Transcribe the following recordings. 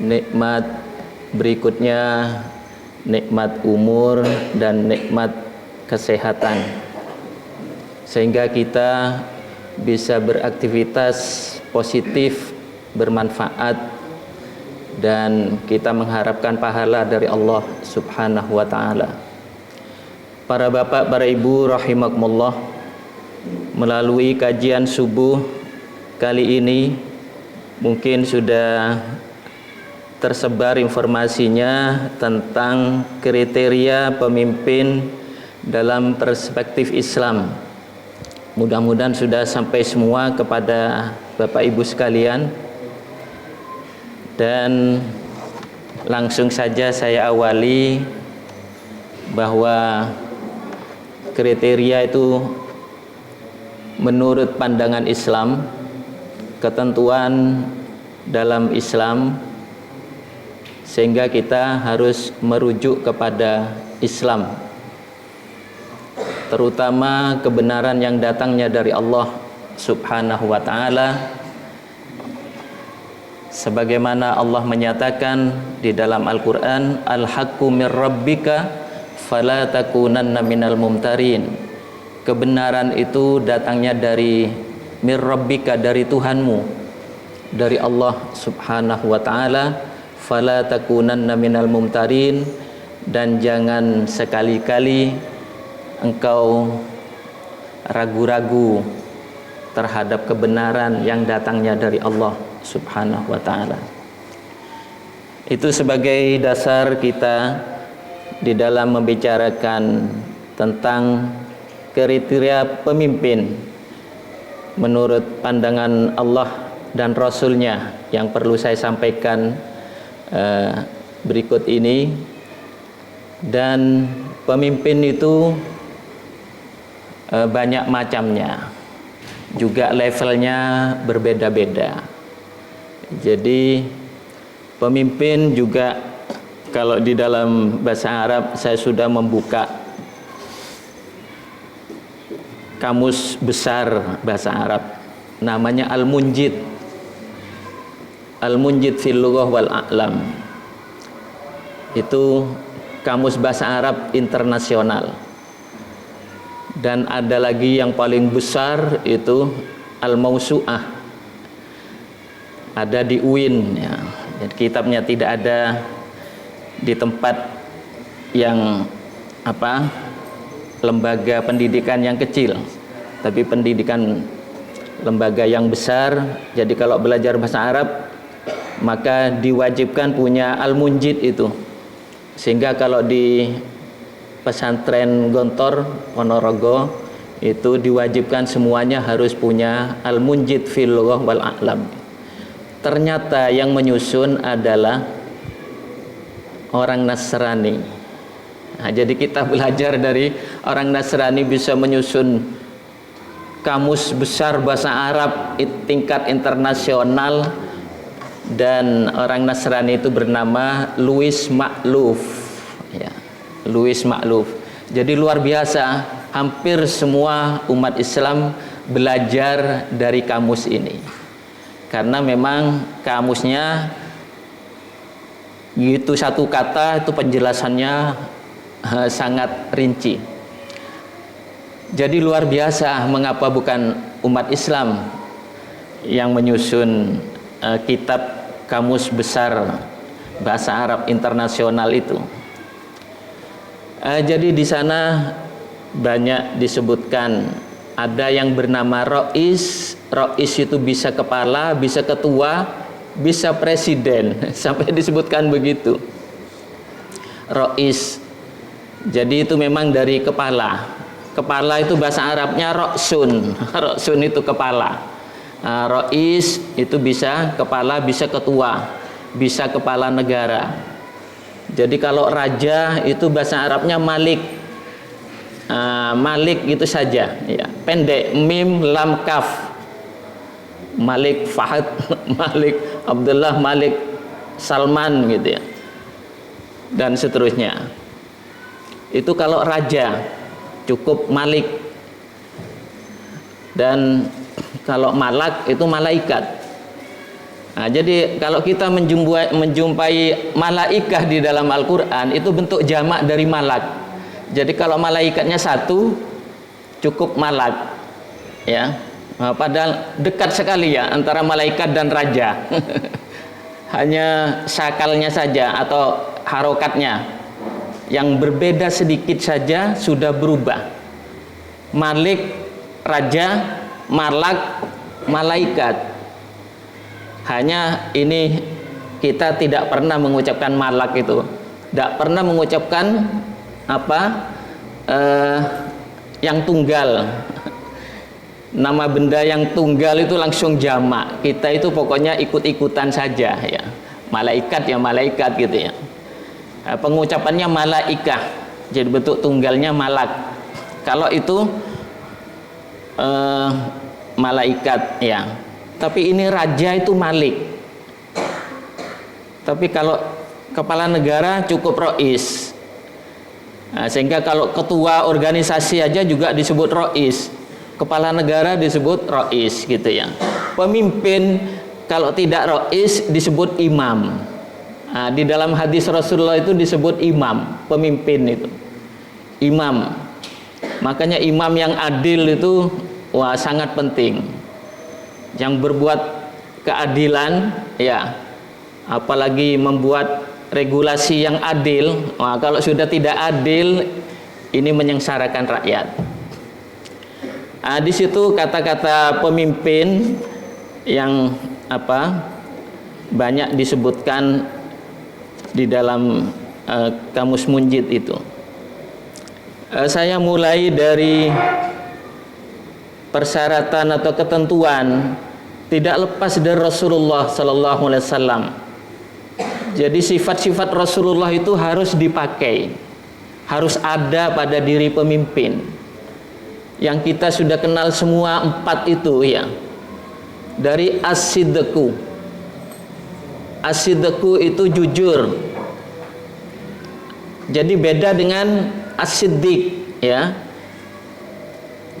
nikmat berikutnya nikmat umur dan nikmat kesehatan, sehingga kita bisa beraktivitas positif, bermanfaat, dan kita mengharapkan pahala dari Allah Subhanahu wa ta'ala. Para bapak, para ibu rahimakumullah, melalui kajian subuh kali ini mungkin sudah tersebar informasinya tentang kriteria pemimpin dalam perspektif Islam. Mudah-mudahan sudah sampai semua kepada Bapak Ibu sekalian. Dan langsung saja saya awali bahwa kriteria itu menurut pandangan Islam, ketentuan dalam Islam, sehingga kita harus merujuk kepada Islam, terutama kebenaran yang datangnya dari Allah Subhanahu wa ta'ala, sebagaimana Allah menyatakan di dalam Al-Quran, Al-haqqu mir rabbika fala takunanna minal mumtarin. Kebenaran itu datangnya dari mir rabbika, dari Tuhanmu, dari Allah Subhanahu wa ta'ala. Fala takunanna minal mumtarin, dan jangan sekali-kali engkau ragu-ragu terhadap kebenaran yang datangnya dari Allah Subhanahu wa ta'ala. Itu sebagai dasar kita di dalam membicarakan tentang kriteria pemimpin menurut pandangan Allah dan Rasulnya yang perlu saya sampaikan berikut ini. Dan pemimpin itu banyak macamnya, juga levelnya berbeda-beda. Jadi pemimpin juga, kalau di dalam bahasa Arab saya sudah membuka kamus besar bahasa Arab, namanya Al-Munjid. Al-Munjid fil lughah wal a'lam. Itu kamus bahasa Arab internasional. Dan ada lagi yang paling besar, itu Al-Mausu'ah. Ada di UIN ya. Jadi kitabnya tidak ada di tempat yang lembaga pendidikan yang kecil, tapi pendidikan lembaga yang besar. Jadi kalau belajar bahasa Arab maka diwajibkan punya Al-Munjid itu, sehingga kalau di pesantren Gontor Ponorogo itu diwajibkan semuanya harus punya Al-Munjid fil lughah wal a'lam. Ternyata yang menyusun adalah orang Nasrani. Nah, jadi kita belajar dari orang Nasrani bisa menyusun kamus besar bahasa Arab tingkat internasional. Dan orang Nasrani itu bernama Louis Makhlouf ya, Louis Makhlouf. Jadi luar biasa, hampir semua umat Islam belajar dari kamus ini, karena memang kamusnya gitu, satu kata itu penjelasannya sangat rinci. Jadi luar biasa, mengapa bukan umat Islam yang menyusun kitab kamus besar bahasa Arab internasional itu. Jadi di sana banyak disebutkan, ada yang bernama Rois. Rois itu bisa kepala, bisa ketua, bisa presiden, sampai disebutkan begitu. Rois. Jadi itu memang dari kepala. Kepala itu bahasa Arabnya Roksun. Roksun itu kepala. Rois itu bisa kepala, bisa ketua, bisa kepala negara. Jadi kalau raja itu bahasa Arabnya Malik. Malik gitu saja ya, pendek, mim lam kaf. Malik Fahad, Malik Abdullah, Malik Salman gitu ya, dan seterusnya. Itu kalau raja cukup Malik. Dan kalau malak itu malaikat. Nah, jadi kalau kita menjumpai malaikah di dalam Al-Quran, itu bentuk jamak dari malak. Jadi kalau malaikatnya satu, cukup malak, ya. Nah, padahal dekat sekali ya antara malaikat dan raja. Hanya sakalnya saja atau harokatnya yang berbeda sedikit saja sudah berubah. Malik, raja, malak, malaikat. Hanya ini kita tidak pernah mengucapkan malak itu, tidak pernah mengucapkan yang tunggal. Nama benda yang tunggal itu langsung jamak. Kita itu pokoknya ikut-ikutan saja ya. Malaikat ya malaikat gitu ya. Pengucapannya malaikah. Jadi bentuk tunggalnya malak. Kalau itu malaikat ya. Tapi ini raja itu malik. Tapi kalau kepala negara cukup rois. Nah, sehingga kalau ketua organisasi aja juga disebut rois. Kepala negara disebut rois gitu ya. Pemimpin kalau tidak rois disebut imam. Nah, di dalam hadis Rasulullah itu disebut imam, pemimpin itu. Imam. Makanya imam yang adil itu sangat penting. Yang berbuat keadilan ya, apalagi membuat regulasi yang adil. Kalau sudah tidak adil, ini menyengsarakan rakyat. Di situ kata-kata pemimpin yang banyak disebutkan di dalam kamus Munjid itu. Saya mulai dari persyaratan atau ketentuan, tidak lepas dari Rasulullah Sallallahu Alaihi Wasallam. Jadi sifat-sifat Rasulullah itu harus dipakai, harus ada pada diri pemimpin. Yang kita sudah kenal semua 4 itu ya. Dari as-sidqu. As-sidqu itu jujur. Jadi beda dengan as-siddiq ya.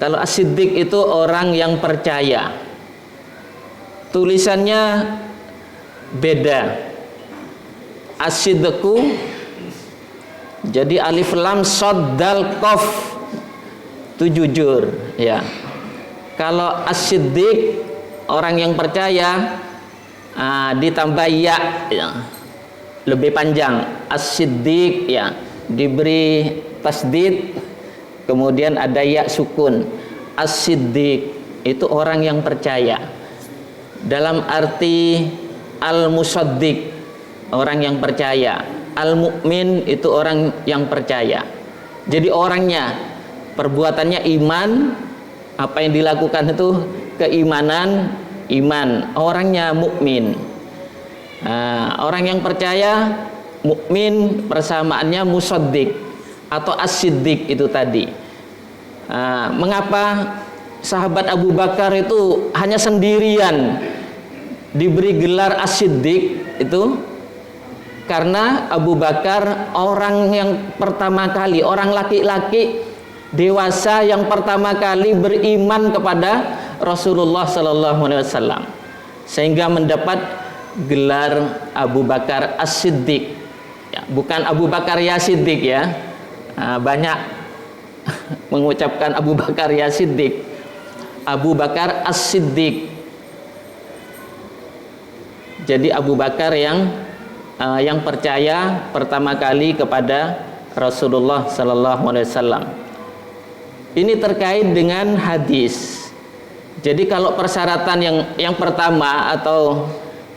Kalau as-siddiq itu orang yang percaya. Tulisannya beda. As-sidqu jadi alif lam shad dal qaf itu jujur ya. Kalau as-siddiq orang yang percaya ditambah ya, lebih panjang. As-siddiq ya, diberi tasdid, kemudian ada ya sukun. As-siddiq itu orang yang percaya. Dalam arti al-musaddiq, orang yang percaya. Al-mu'min itu orang yang percaya. Jadi orangnya, perbuatannya iman, apa yang dilakukan itu keimanan, iman. Orangnya mukmin. Orang yang percaya, mukmin, persamaannya musaddiq atau as-siddiq itu tadi. Mengapa sahabat Abu Bakar itu hanya sendirian diberi gelar as-siddiq itu? Karena Abu Bakar orang yang pertama kali, orang laki-laki dewasa yang pertama kali beriman kepada Rasulullah Sallallahu Alaihi Wasallam, sehingga mendapat gelar Abu Bakar As-Siddiq ya, bukan Abu Bakar ya Siddiq ya. Banyak mengucapkan Abu Bakar ya Siddiq. Abu Bakar As-Siddiq. Jadi Abu Bakar yang percaya pertama kali kepada Rasulullah Sallallahu Alaihi Wasallam. Ini terkait dengan hadis. Jadi kalau persyaratan yang pertama atau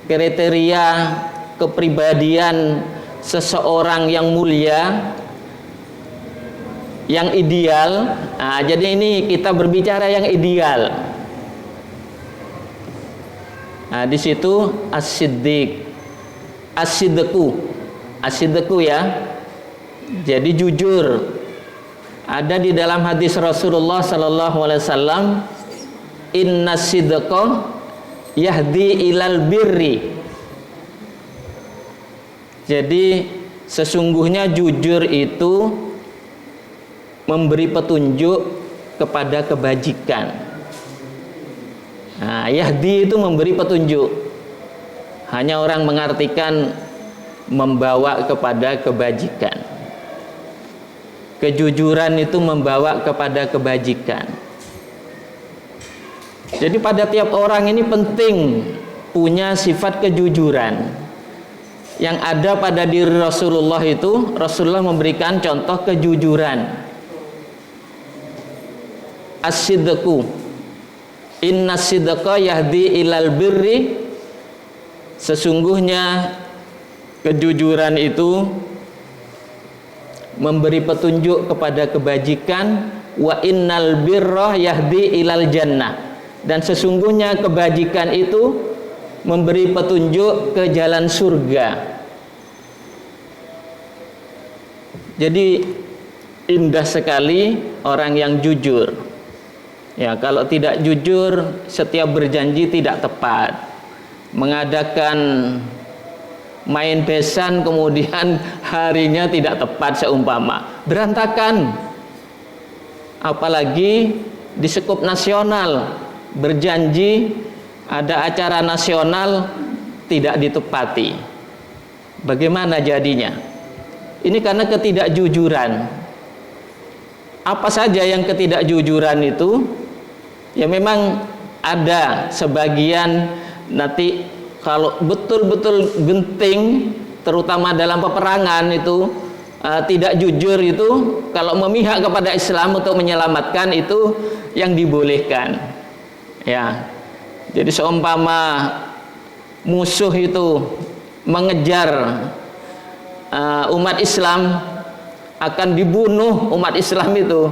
kriteria kepribadian seseorang yang mulia, yang ideal, jadi ini kita berbicara yang ideal. Di situ as-siddiq, as-sidqu ya. Jadi jujur. Ada di dalam hadis Rasulullah Sallallahu Alaihi Wasallam, inna sidqa yahdi ilal birri. Jadi sesungguhnya jujur itu memberi petunjuk kepada kebajikan. Yahdi itu memberi petunjuk. Hanya orang mengartikan membawa kepada kebajikan. Kejujuran itu membawa kepada kebajikan. Jadi pada tiap orang ini penting punya sifat kejujuran. Yang ada pada diri Rasulullah itu, Rasulullah memberikan contoh kejujuran. As-sidqu inna sidqa yahdi ilal birri. Sesungguhnya kejujuran itu memberi petunjuk kepada kebajikan. Wa innal birra yahdi ilal jannah. Dan sesungguhnya kebajikan itu memberi petunjuk ke jalan surga. Jadi indah sekali orang yang jujur. Ya, kalau tidak jujur, setiap berjanji tidak tepat. Mengadakan main besan kemudian harinya tidak tepat seumpama, berantakan. Apalagi di skup nasional, berjanji ada acara nasional tidak ditepati. Bagaimana jadinya? Ini karena ketidakjujuran. Apa saja yang ketidakjujuran itu? Ya memang ada sebagian nanti kalau betul-betul genting, terutama dalam peperangan itu tidak jujur itu, kalau memihak kepada Islam untuk menyelamatkan itu yang dibolehkan. Ya. Jadi seumpama musuh itu mengejar umat Islam, akan dibunuh umat Islam itu,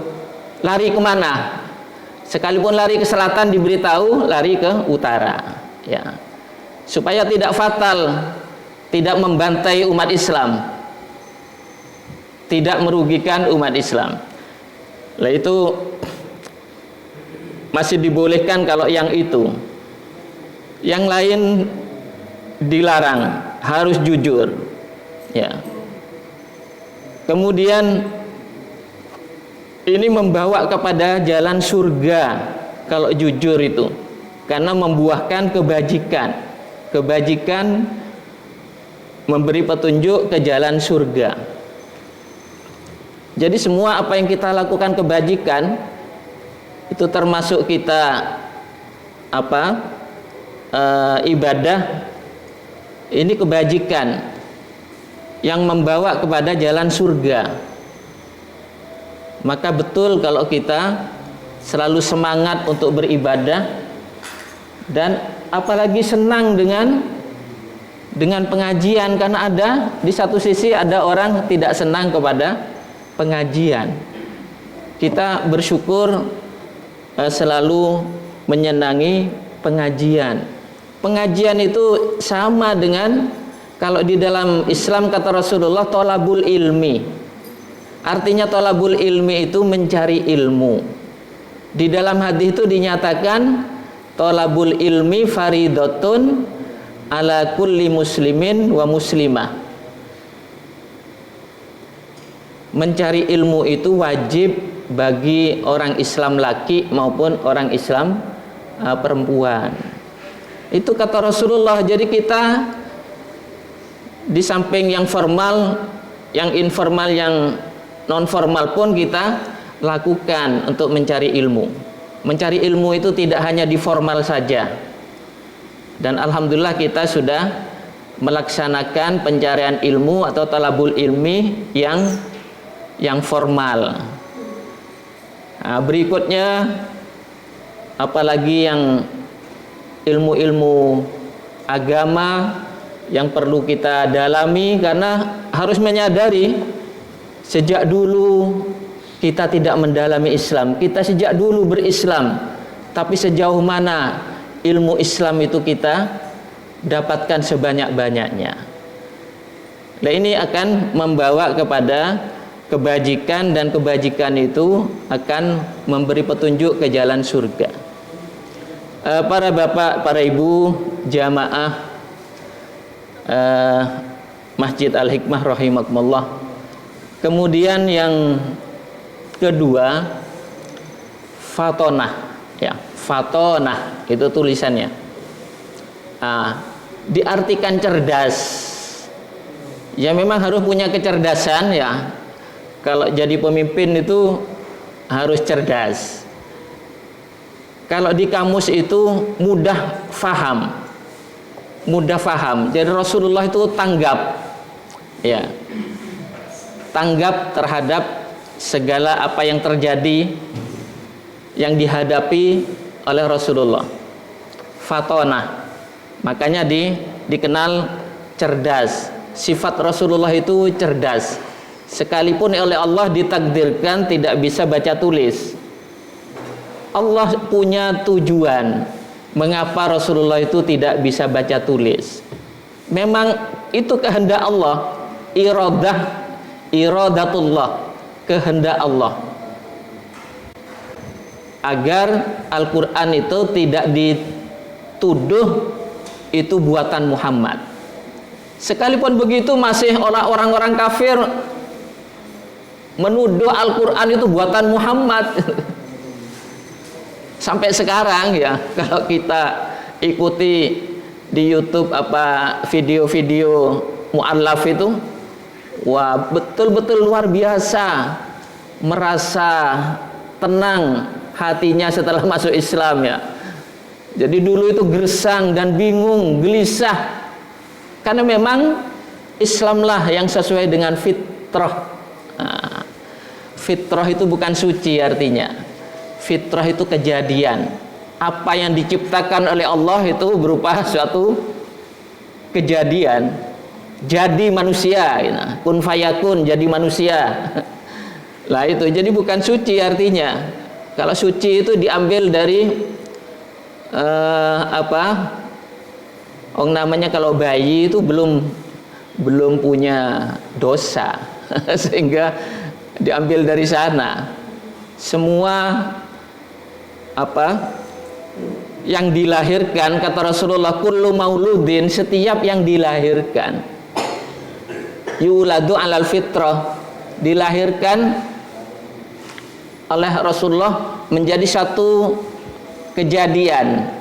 lari kemana? Sekalipun lari ke selatan diberitahu lari ke utara, ya, supaya tidak fatal, tidak membantai umat Islam, tidak merugikan umat Islam. Lah itu masih dibolehkan kalau yang itu. Yang lain dilarang, harus jujur. Ya. Kemudian ini membawa kepada jalan surga kalau jujur itu, karena membuahkan kebajikan. Kebajikan memberi petunjuk ke jalan surga. Jadi semua apa yang kita lakukan kebajikan itu termasuk kita ibadah, ini kebajikan yang membawa kepada jalan surga. Maka betul kalau kita selalu semangat untuk beribadah, dan apalagi senang dengan pengajian, karena ada di satu sisi ada orang tidak senang kepada pengajian. Kita bersyukur selalu menyenangi pengajian. Pengajian itu sama dengan, kalau di dalam Islam kata Rasulullah, tolabul ilmi. Artinya tolabul ilmi itu mencari ilmu. Di dalam hadis itu dinyatakan tolabul ilmi faridatun ala kulli muslimin wa muslimah. Mencari ilmu itu wajib bagi orang Islam laki maupun orang Islam perempuan. Itu kata Rasulullah. Jadi kita di samping yang formal, yang informal, yang non formal pun kita lakukan untuk mencari ilmu. Mencari ilmu itu tidak hanya di formal saja. Dan alhamdulillah kita sudah melaksanakan pencarian ilmu atau talabul ilmi yang formal. Nah, berikutnya apalagi yang ilmu-ilmu agama yang perlu kita dalami, karena harus menyadari sejak dulu kita tidak mendalami Islam. Kita sejak dulu berislam, tapi sejauh mana ilmu Islam itu kita dapatkan sebanyak-banyaknya. Nah, ini akan membawa kepada kebajikan, dan kebajikan itu akan memberi petunjuk ke jalan surga. Para bapak, para ibu, jamaah Masjid Al-Hikmah rahimakumullah. Kemudian yang kedua, fatonah, ya, fatonah itu tulisannya. diartikan cerdas. Ya memang harus punya kecerdasan ya. Kalau jadi pemimpin itu harus cerdas. Kalau di kamus itu mudah faham. Mudah faham. Jadi Rasulullah itu tanggap. Ya. Tanggap terhadap segala apa yang terjadi yang dihadapi oleh Rasulullah. Fatonah. Makanya dikenal cerdas. Sifat Rasulullah itu cerdas. Sekalipun oleh Allah ditakdirkan tidak bisa baca tulis. Allah punya tujuan mengapa Rasulullah itu tidak bisa baca tulis. Memang itu kehendak Allah, iradatullah, kehendak Allah, agar Al-Quran itu tidak dituduh itu buatan Muhammad. Sekalipun begitu masih orang-orang kafir menuduh Al-Quran itu buatan Muhammad. Sampai sekarang ya, kalau kita ikuti di YouTube apa video-video mu'allaf itu, wah betul-betul luar biasa, merasa tenang hatinya setelah masuk Islam ya. Jadi dulu itu gersang dan bingung, gelisah, karena memang Islamlah yang sesuai dengan fitrah. Nah, fitrah itu bukan suci artinya. Fitrah itu kejadian. Apa yang diciptakan oleh Allah itu berupa suatu kejadian. Jadi manusia, kun fayakun, jadi manusia. Lah itu, jadi bukan suci artinya. Kalau suci itu diambil dari namanya kalau bayi itu belum punya dosa, sehingga diambil dari sana. Semua yang dilahirkan, kata Rasulullah, kullu mauludin, setiap yang dilahirkan, yuladu alal fitrah, dilahirkan oleh Rasulullah menjadi satu kejadian,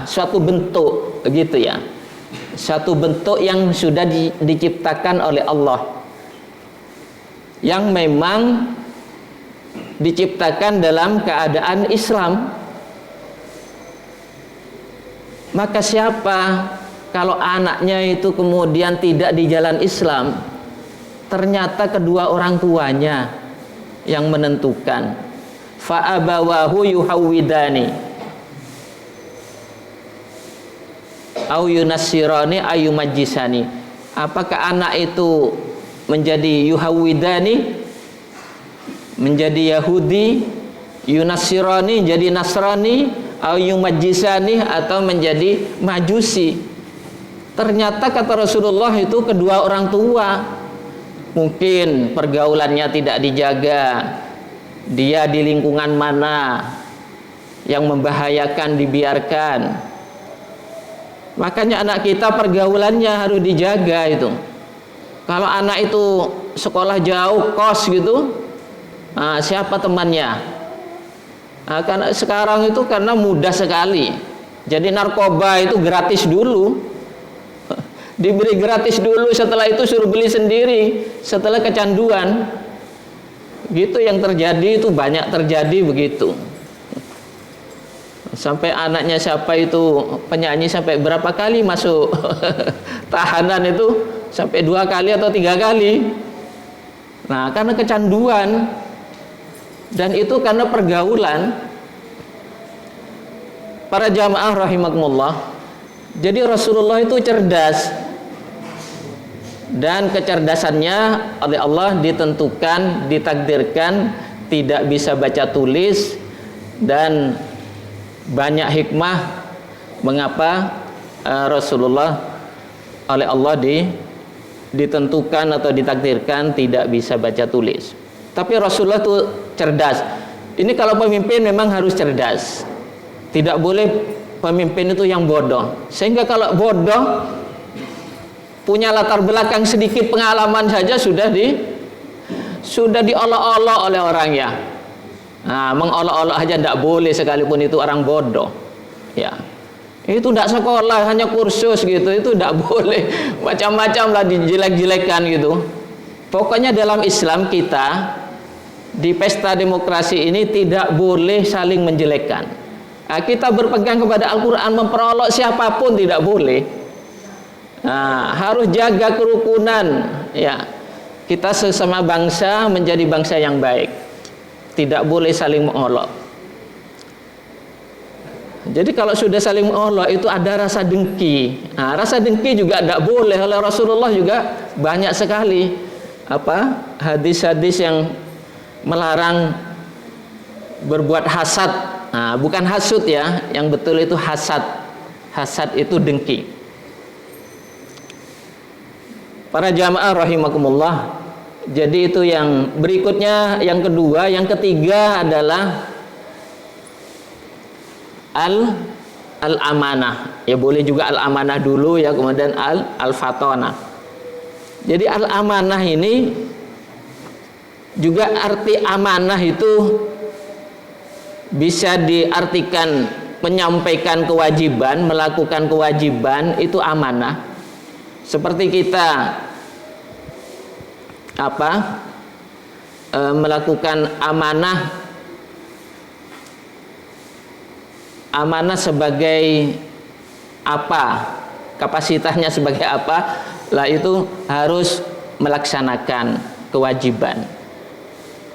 suatu bentuk, begitu ya, satu bentuk yang sudah diciptakan oleh Allah, yang memang diciptakan dalam keadaan Islam. Maka siapa kalau anaknya itu kemudian tidak di jalan Islam, ternyata kedua orang tuanya yang menentukan. Fa abawahu yuhawwidani au yunassirani ayu majisani. Apakah anak itu menjadi yuhawwidani, menjadi Yahudi, yunassirani, jadi Nasrani, au yumajjisani, atau menjadi Majusi. Ternyata kata Rasulullah itu kedua orang tua mungkin pergaulannya tidak dijaga, dia di lingkungan mana yang membahayakan dibiarkan. Makanya anak kita pergaulannya harus dijaga itu. Kalau anak itu sekolah jauh, kos gitu, siapa temannya? Karena sekarang itu karena mudah sekali. Jadi narkoba itu gratis dulu, diberi gratis dulu, setelah itu suruh beli sendiri, setelah kecanduan. Gitu yang terjadi, itu banyak terjadi begitu. Sampai anaknya siapa itu penyanyi sampai berapa kali masuk tahanan itu, sampai 2 kali atau 3 kali. Nah, karena kecanduan. Dan itu karena pergaulan. Para jamaah rahimakumullah, jadi Rasulullah itu cerdas, dan kecerdasannya oleh Allah ditentukan, ditakdirkan tidak bisa baca tulis, dan banyak hikmah mengapa Rasulullah oleh Allah ditentukan atau ditakdirkan tidak bisa baca tulis. Tapi Rasulullah itu cerdas. Ini kalau pemimpin memang harus cerdas. Tidak boleh pemimpin itu yang bodoh. Sehingga kalau bodoh, punya latar belakang sedikit pengalaman saja sudah diolok-olok oleh orangnya. Nah, mengolok-olok aja tidak boleh sekalipun itu orang bodoh. Ya, Itu tidak sekolah, hanya kursus gitu, itu tidak boleh. Macam-macam lah dijelek-jelekkan gitu. Pokoknya dalam Islam kita di pesta demokrasi ini tidak boleh saling menjelekkan. Nah, kita berpegang kepada Al-Quran, memperolok siapapun tidak boleh. Nah, harus jaga kerukunan, ya. Kita sesama bangsa menjadi bangsa yang baik, tidak boleh saling mengolok. Jadi kalau sudah saling mengolok itu ada rasa dengki. Nah, rasa dengki juga tidak boleh. Oleh Rasulullah juga banyak sekali hadis-hadis yang melarang berbuat hasad. Nah, bukan hasud ya, yang betul itu hasad. Hasad itu dengki. Para jamaah rahimakumullah. Jadi itu yang berikutnya, yang kedua, yang ketiga adalah al-amanah. Ya boleh juga al-amanah dulu ya, kemudian al-fatonah. Jadi al-amanah ini juga arti amanah itu bisa diartikan menyampaikan kewajiban, melakukan kewajiban, itu amanah. Seperti kita melakukan amanah sebagai apa, kapasitasnya sebagai apa, lah itu harus melaksanakan kewajiban.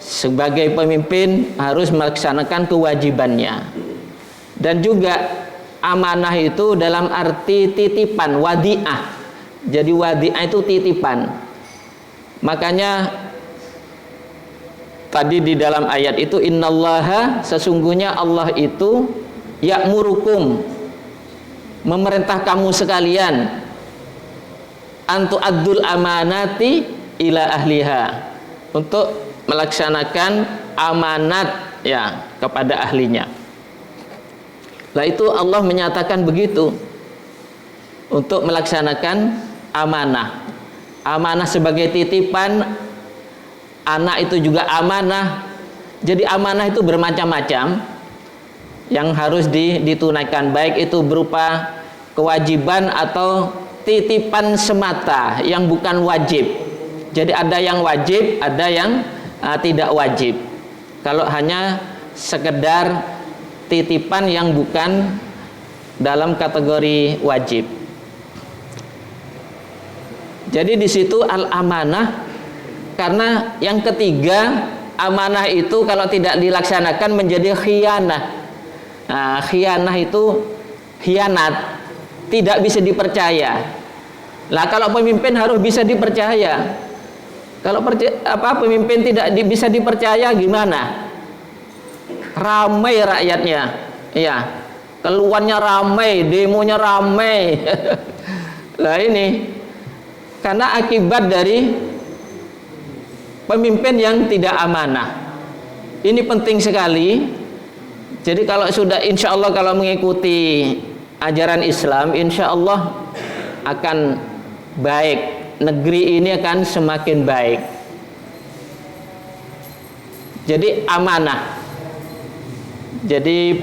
Sebagai pemimpin harus melaksanakan kewajibannya. Dan juga amanah itu dalam arti titipan, wadi'ah. Jadi wadi'ah itu titipan. Makanya tadi di dalam ayat itu, innallaha, sesungguhnya Allah itu ya'murukum, memerintah kamu sekalian, antu addul amanati ila ahliha, untuk melaksanakan amanat ya kepada ahlinya. Lah itu Allah menyatakan begitu, untuk melaksanakan amanah. Amanah sebagai titipan, anak itu juga amanah. Jadi amanah itu bermacam-macam yang harus ditunaikan, baik itu berupa kewajiban atau titipan semata yang bukan wajib. Jadi ada yang wajib, ada yang tidak wajib. Kalau hanya sekedar titipan yang bukan dalam kategori wajib. Jadi di situ al-amanah, karena yang ketiga, amanah itu kalau tidak dilaksanakan menjadi khianah. Nah, khianah itu khianat, tidak bisa dipercaya. Lah kalau pemimpin harus bisa dipercaya. Kalau pemimpin tidak bisa dipercaya gimana? Ramai rakyatnya, ya, keluarnya ramai, demonya ramai. Lah ini karena akibat dari pemimpin yang tidak amanah. Ini penting sekali. Jadi kalau sudah, insya Allah kalau mengikuti ajaran Islam, insya Allah akan baik, negeri ini akan semakin baik. Jadi amanah. Jadi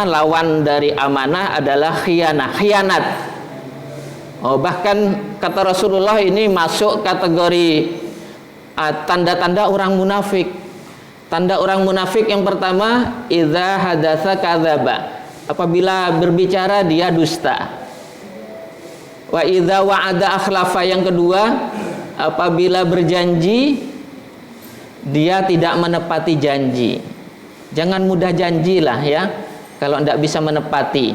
lawan dari amanah adalah khianat. Oh, bahkan kata Rasulullah ini masuk kategori tanda-tanda orang munafik. Tanda orang munafik yang pertama, idza hadatsa kadzaba. Apabila berbicara dia dusta. Wa idza wa'ada akhlafa. Yang kedua, apabila berjanji dia tidak menepati janji. Jangan mudah janjilah ya kalau tidak bisa menepati.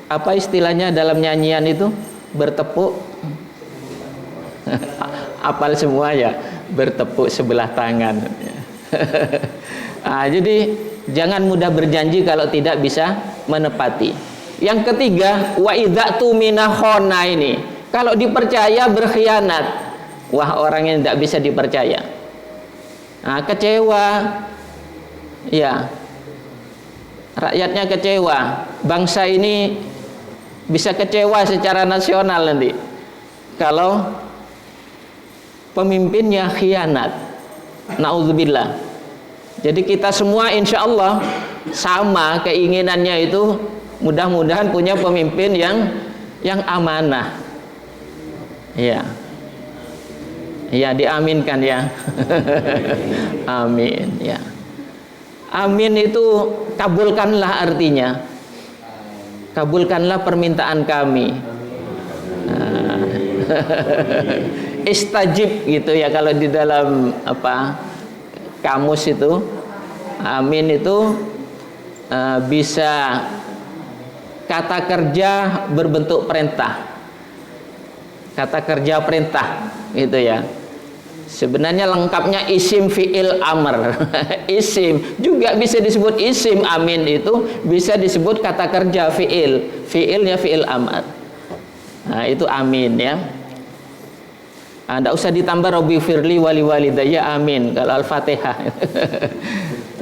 Apa istilahnya dalam nyanyian itu? Bertepuk apal semua ya, bertepuk sebelah tangan. Nah, jadi jangan mudah berjanji kalau tidak bisa menepati. Yang ketiga, wa idzatu minahona, ini kalau dipercaya berkhianat. Wah, orang yang tidak bisa dipercaya. Nah, kecewa. Ya. Rakyatnya kecewa. Bangsa ini bisa kecewa secara nasional nanti kalau pemimpinnya khianat. Nauzubillah. Jadi kita semua insya Allah sama keinginannya itu mudah-mudahan punya pemimpin yang amanah. Ya. Ya, diaminkan ya. Amin ya. Amin itu kabulkanlah artinya. Kabulkanlah permintaan kami. Istajib gitu ya kalau di dalam kamus itu. Amin itu bisa kata kerja berbentuk perintah. Kata kerja perintah gitu ya. Sebenarnya lengkapnya isim fi'il amr. Isim juga bisa disebut isim. Amin itu bisa disebut kata kerja fi'il. Fi'ilnya fi'il amr. Nah, itu amin ya. Tidak usah ditambah Rabbi firli wali walidayya amin kalau Al-Fatihah.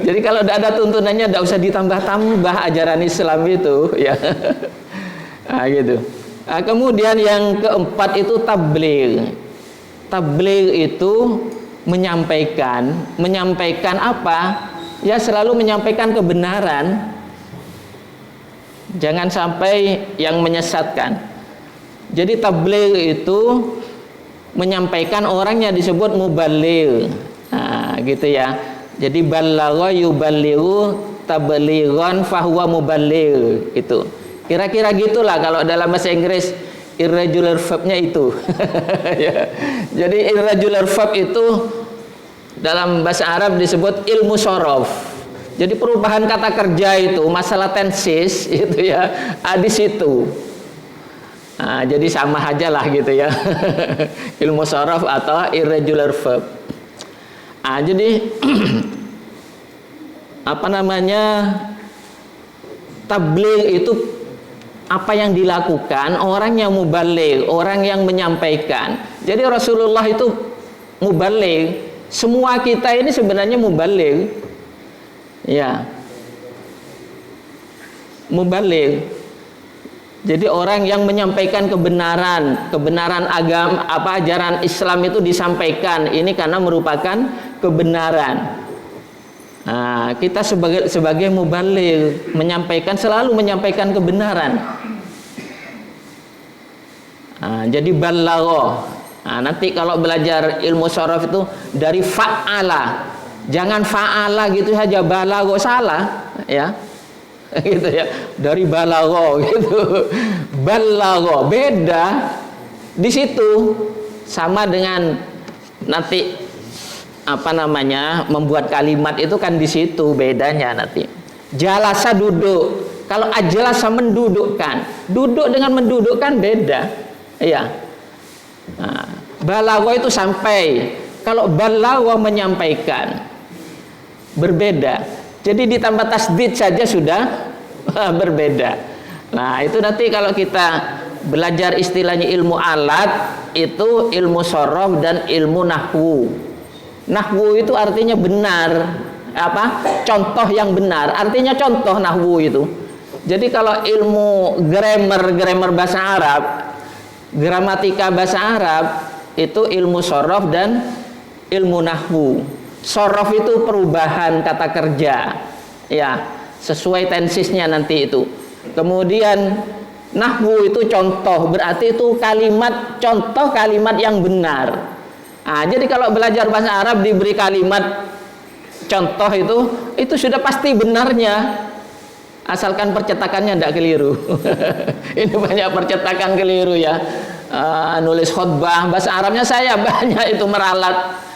Jadi kalau tidak ada tuntunannya tidak usah ditambah-tambah ajaran Islam itu ya. Nah, gitu. Nah, kemudian yang keempat itu tabligh. Tabligh itu menyampaikan apa? Ya selalu menyampaikan kebenaran. Jangan sampai yang menyesatkan. Jadi tabligh itu menyampaikan, orangnya disebut muballigh. Nah, gitu ya. Jadi ballagha yuballighu tablighan fahuwa muballigh itu. Kira-kira gitulah kalau dalam bahasa Inggris irregular verb-nya itu. Ya. Jadi irregular verb itu dalam bahasa Arab disebut ilmu shorof. Jadi perubahan kata kerja itu masalah tenses itu ya di situ. Nah, jadi sama aja lah gitu ya. Ilmu shorof atau irregular verb. Nah, jadi tabligh itu apa yang dilakukan orang yang mubaligh, orang yang menyampaikan. Jadi Rasulullah itu mubaligh. Semua kita ini sebenarnya mubaligh. Ya. Mubaligh. Jadi orang yang menyampaikan kebenaran agama, ajaran Islam itu disampaikan. Ini karena merupakan kebenaran. Nah, kita sebagai mubaligh selalu menyampaikan kebenaran. Nah, jadi ballagha. Nah, nanti kalau belajar ilmu shorof itu dari fa'ala. Jangan fa'ala gitu saja, balagha salah, ya. Gitu ya. Dari balagha gitu. Ballagha beda di situ, sama dengan nanti membuat kalimat itu kan di situ bedanya nanti. Jalasa duduk. Kalau ajalasa mendudukkan, duduk dengan mendudukkan beda. Iya. Nah, balagha itu sampai. Kalau balagha menyampaikan berbeda. Jadi ditambah tasdid saja sudah berbeda. Nah, itu nanti kalau kita belajar istilahnya ilmu alat, itu ilmu shorof dan ilmu nahwu. Nahwu itu artinya benar, contoh yang benar, artinya contoh nahwu itu. Jadi kalau ilmu grammar bahasa Arab, gramatika bahasa Arab itu ilmu shorof dan ilmu nahwu. Shorof itu perubahan kata kerja, ya sesuai tensisnya nanti itu. Kemudian nahwu itu contoh, berarti itu contoh kalimat yang benar. Nah, jadi kalau belajar bahasa Arab diberi kalimat contoh itu sudah pasti benarnya, asalkan percetakannya tidak keliru. Ini banyak percetakan keliru ya. Nulis khutbah bahasa Arabnya saya banyak itu meralat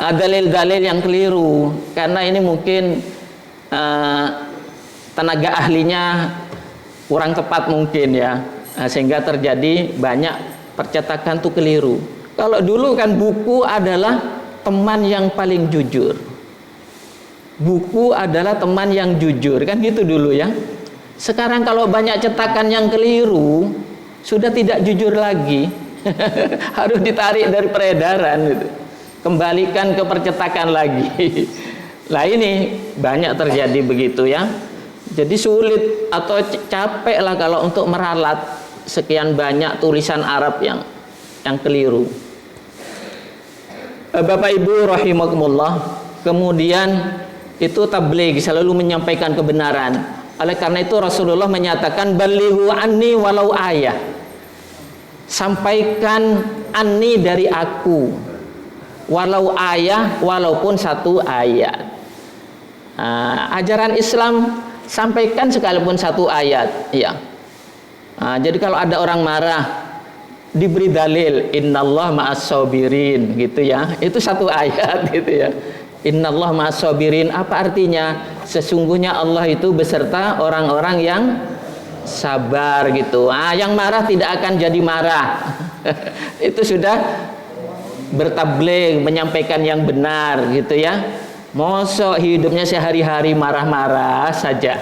dalil-dalil yang keliru karena ini mungkin tenaga ahlinya kurang tepat mungkin ya, sehingga terjadi banyak percetakan tuh keliru. Kalau dulu kan buku adalah teman yang paling jujur. Buku adalah teman yang jujur, kan gitu dulu ya. Sekarang kalau banyak cetakan yang keliru, sudah tidak jujur lagi. Harus ditarik dari peredaran gitu. Kembalikan ke percetakan lagi. Nah, ini banyak terjadi begitu ya. Jadi sulit atau capek lah kalau untuk meralat sekian banyak tulisan Arab yang keliru. Bapak Ibu rahimakumullah, kemudian itu tabligh, selalu menyampaikan kebenaran. Oleh karena itu Rasulullah menyatakan balighu anni walau ayah. Sampaikan anni dari aku, walau ayah, walaupun satu ayat. Ajaran Islam sampaikan sekalipun satu ayat, ya. Jadi kalau ada orang marah, diberi dalil innallaha ma'as-sabirin gitu ya. Itu satu ayat gitu ya. Innallaha ma'as-sabirin, apa artinya? Sesungguhnya Allah itu beserta orang-orang yang sabar gitu. Yang marah tidak akan jadi marah. Itu sudah bertabligh, menyampaikan yang benar gitu ya. Mosok hidupnya sehari-hari marah-marah saja.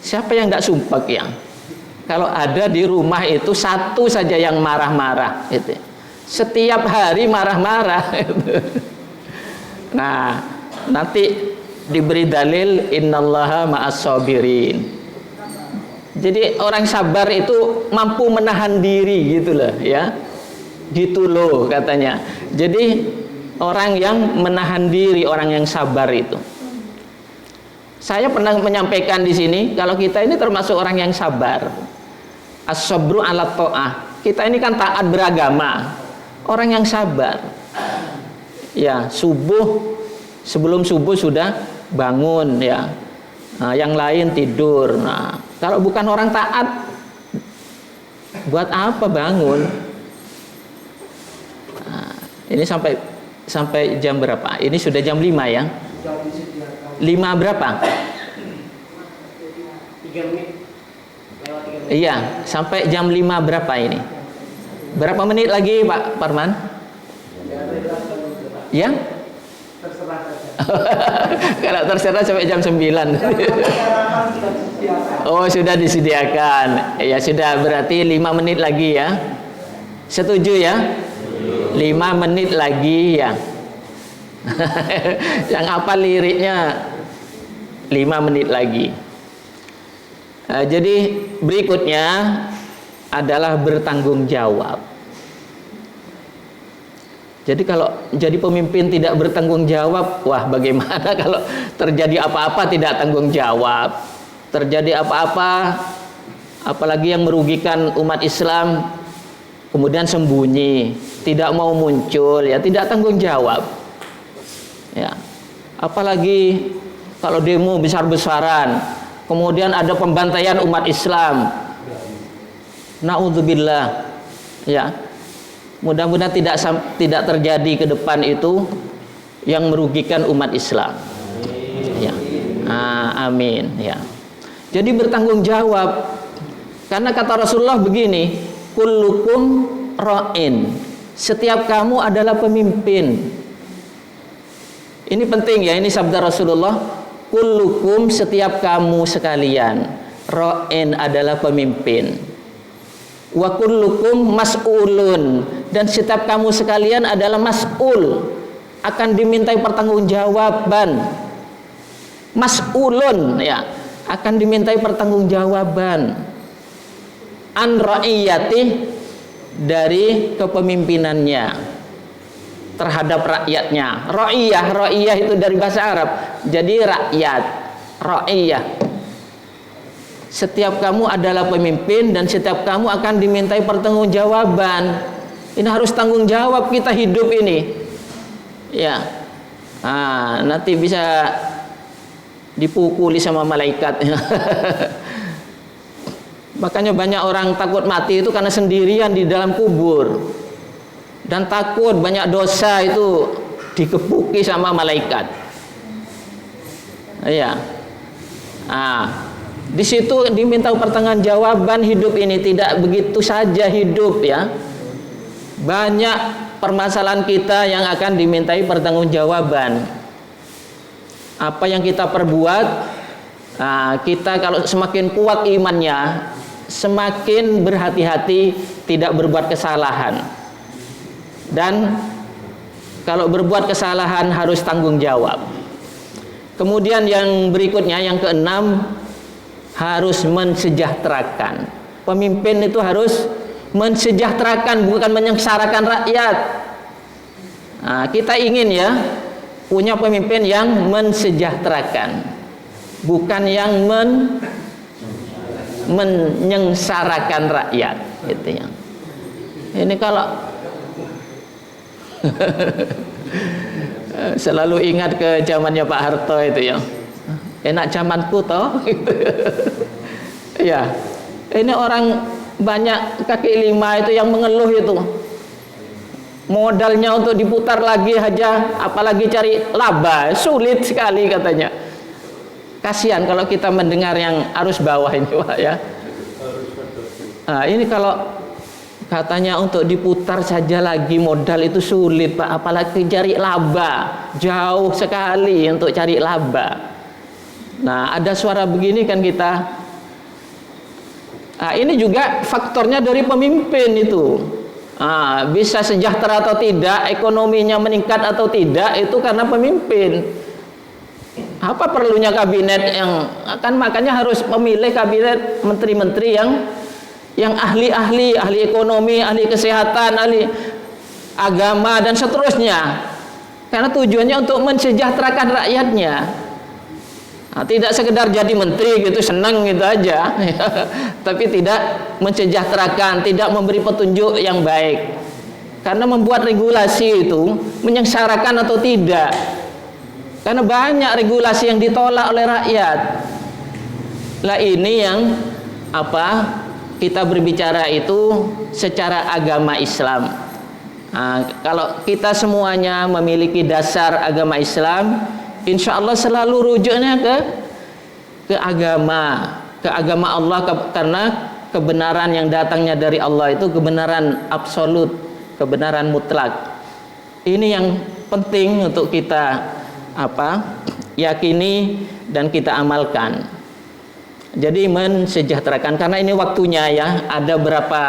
Siapa yang tidak sumpah ya? Kalau ada di rumah itu satu saja yang marah-marah gitu. Setiap hari marah-marah gitu. Nah, nanti diberi dalil innallaha ma'as-sabirin. Jadi orang sabar itu mampu menahan diri gitu loh ya. Gitu loh katanya. Jadi orang yang menahan diri, orang yang sabar itu. Saya pernah menyampaikan di sini kalau kita ini termasuk orang yang sabar. As-sabru 'ala ta'ah. Kita ini kan taat beragama. Orang yang sabar. Ya, sebelum subuh sudah bangun ya. Yang lain tidur. Nah, kalau bukan orang taat, buat apa bangun? Ini sampai jam berapa? Ini sudah jam 5 ya? 5 berapa? 3 menit. Iya, sampai jam 5 berapa ini? Berapa menit lagi Pak Parman? Ya? Kalau terserah sampai jam 9. Oh, sudah disediakan. Ya sudah, berarti 5 menit lagi ya. Setuju ya? 5 menit lagi ya. Yang apa liriknya? 5 menit lagi. Jadi berikutnya adalah bertanggung jawab. Jadi kalau jadi pemimpin tidak bertanggung jawab, wah bagaimana kalau terjadi apa-apa tidak tanggung jawab. Terjadi apa-apa, apalagi yang merugikan umat Islam, kemudian sembunyi, tidak mau muncul, ya tidak tanggung jawab. Ya, apalagi kalau demo besar-besaran, kemudian ada pembantaian umat Islam. Naudzubillah, ya. Mudah-mudahan tidak terjadi ke depan itu yang merugikan umat Islam. Ya. Amin ya. Jadi bertanggung jawab. Karena kata Rasulullah begini, kullukum ra'in. Setiap kamu adalah pemimpin. Ini penting ya, ini sabda Rasulullah. Kullukum, setiap kamu sekalian, ra'in adalah pemimpin. Wa kullukum mas'ulun, dan setiap kamu sekalian adalah mas'ul, akan dimintai pertanggungjawaban. Mas'ulun ya, akan dimintai pertanggungjawaban. An ra'iyati, dari kepemimpinannya terhadap rakyatnya. Ra'iyah itu dari bahasa Arab, jadi rakyat. Ra'iyah. Setiap kamu adalah pemimpin dan setiap kamu akan dimintai pertanggungjawaban. Ini harus tanggung jawab kita hidup ini. Ya. Nanti bisa dipukuli sama malaikat. Makanya banyak orang takut mati itu karena sendirian di dalam kubur. Dan takut banyak dosa itu dikepuki sama malaikat. Ya. Di situ diminta pertanggungjawaban hidup ini, tidak begitu saja hidup ya. Banyak permasalahan kita yang akan dimintai pertanggungjawaban. Apa yang kita perbuat, kita kalau semakin kuat imannya, semakin berhati-hati tidak berbuat kesalahan. Dan kalau berbuat kesalahan harus tanggung jawab. Kemudian yang berikutnya, yang keenam, harus mensejahterakan. Pemimpin itu harus mensejahterakan, bukan menyengsarakan rakyat. Kita ingin ya, punya pemimpin yang mensejahterakan, bukan yang menyengsarakan rakyat, gitu ya. Ini kalau selalu ingat ke zamannya Pak Harto itu ya, enak zamanku toh. Ya, ini orang banyak kaki lima itu yang mengeluh itu, modalnya untuk diputar lagi aja, apalagi cari laba sulit sekali katanya. Kasihan kalau kita mendengar yang arus bawah ini Pak ya. Nah, ini kalau katanya untuk diputar saja lagi modal itu sulit Pak, apalagi cari laba, jauh sekali untuk cari laba. Nah, ada suara begini kan kita. Nah, ini juga faktornya dari pemimpin itu. Nah, bisa sejahtera atau tidak, ekonominya meningkat atau tidak, itu karena pemimpin. Apa perlunya kabinet yang akan, makanya harus memilih kabinet menteri-menteri yang ahli-ahli, ahli ekonomi, ahli kesehatan, ahli agama dan seterusnya. Karena tujuannya untuk mensejahterakan rakyatnya. Nah, tidak sekedar jadi menteri gitu senang gitu aja, tapi tidak mensejahterakan, tidak memberi petunjuk yang baik. Karena membuat regulasi itu menyengsarakan atau tidak. Karena banyak regulasi yang ditolak oleh rakyat. Lah ini yang apa? Kita berbicara itu secara agama Islam. Nah, kalau kita semuanya memiliki dasar agama Islam, insya Allah selalu rujuknya ke agama Allah, karena kebenaran yang datangnya dari Allah itu kebenaran absolut, kebenaran mutlak. Ini yang penting untuk kita yakini dan kita amalkan. Jadi mensejahterakan, karena ini waktunya ya. Ada berapa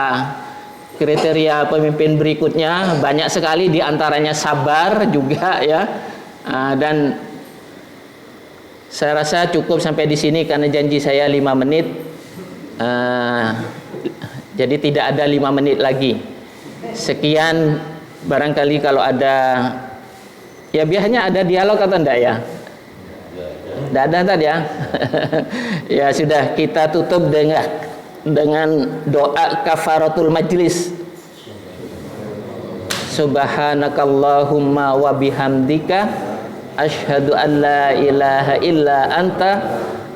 kriteria pemimpin berikutnya, banyak sekali, diantaranya sabar juga ya. Dan saya rasa cukup sampai di sini karena janji saya 5 menit. Jadi tidak ada 5 menit lagi. Sekian, barangkali kalau ada, ya biasanya ada dialog atau enggak ya? Enggak ada tadi ya. Ya sudah, kita tutup dengan doa kafaratul majlis. Subhanakallahumma wa bihamdika asyhadu an la ilaha illa anta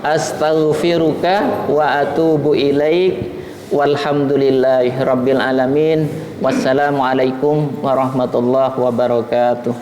astaghfiruka wa atubu ilaik. Walhamdulillahi rabbil alamin. Wassalamualaikum warahmatullahi wabarakatuh.